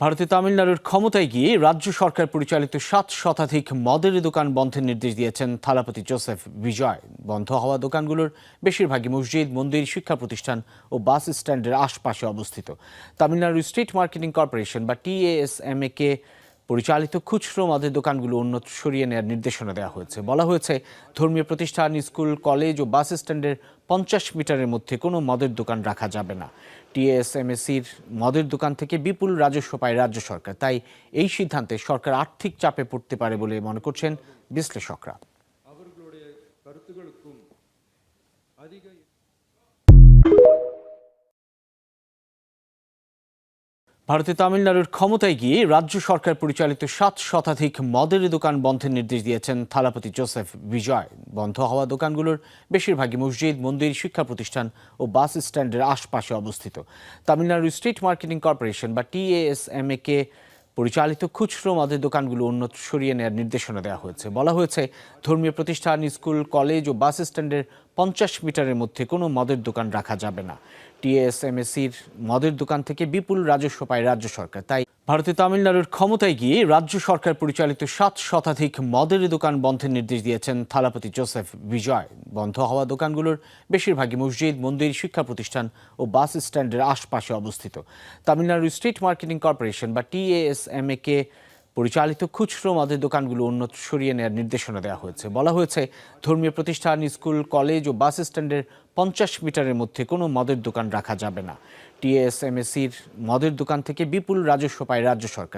ভারতে তামিলনাড়ুর ক্ষমতায় গিয়ে রাজ্য সরকার পরিচালিত 7 শতাধিক মদের দোকান বন্ধের নির্দেশ দিয়েছেন থালাপতি জোসেফ বিজয়। বন্ধ হওয়া দোকানগুলোর বেশিরভাগই মসজিদ, মন্দির, শিক্ষা প্রতিষ্ঠান ও বাস স্ট্যান্ডের আশপাশে অবস্থিত। তামিলনাড়ু স্ট্রিট মার্কেটিং কর্পোরেশন বা TASMA কে পরিচালিত খুচরো মদের দোকানগুলো অন্যত্র সরিয়ে নেওয়ার নির্দেশনা দেওয়া হয়েছে। বলা হয়েছে, ধর্মীয় প্রতিষ্ঠান, স্কুল, কলেজ ও বাস স্ট্যান্ডের 50 মিটারের মধ্যে কোনো মদের দোকান রাখা যাবে না। TASMACর মদের দোকান থেকে বিপুল রাজস্ব পায় রাজ্য সরকার। তাই এই সিদ্ধান্তে সরকার আর্থিক চাপে পড়তে পারে বলে মনে করছেন বিশ্লেষকরা। ভারতে তামিলনাড়ুর ক্ষমতায় গিয়ে রাজ্য সরকার পরিচালিত 7 শতাধিক মদের দোকান বন্ধের নির্দেশ দিয়েছেন থালাপতি জোসেফ বিজয়। বন্ধ হওয়া দোকানগুলোর বেশিরভাগই মসজিদ, মন্দির, শিক্ষা প্রতিষ্ঠান ও বাস স্ট্যান্ডের আশপাশে অবস্থিত। তামিলনাড়ু স্ট্রিট মার্কেটিং কর্পোরেশন বা TASMA কে পরিচালিত খুচরো মদের দোকানগুলো অন্যত্র সরিয়ে নেওয়ার নির্দেশনা দেওয়া হয়েছে। বলা হয়েছে, ধর্মীয় প্রতিষ্ঠান, স্কুল, কলেজ ও বাস স্ট্যান্ডের 50 মিটারের মধ্যে কোনো মদের দোকান রাখা যাবে না। TASMACর মদের দোকান থেকে বিপুল রাজস্ব পায় রাজ্য সরকার। তাই ভারতে তামিলনাড়ুর ক্ষমতায় গিয়ে রাজ্য সরকার পরিচালিত 7 শতাধিক মদের দোকান বন্ধের নির্দেশ দিয়েছেন থালাপতি জোসেফ বিজয়। বন্ধ হওয়া দোকানগুলোর বেশিরভাগই মসজিদ, মন্দির, শিক্ষা প্রতিষ্ঠান ও বাস স্ট্যান্ডের আশপাশে অবস্থিত। তামিলনাড়ু স্ট্রিট মার্কেটিং কর্পোরেশন বা TASMA কে পরিচালিত খুচরো মদের দোকানগুলো অন্যত্র সরিয়ে নেওয়ার নির্দেশনা দেওয়া হয়েছে। বলা হয়েছে, ধর্মীয় প্রতিষ্ঠান, স্কুল, কলেজ ও বাস স্ট্যান্ডের 50 মিটারের মধ্যে কোনো মদের দোকান রাখা যাবে না। TASMACর মদের দোকান থেকে বিপুল রাজস্ব পায় রাজ্য সরকার।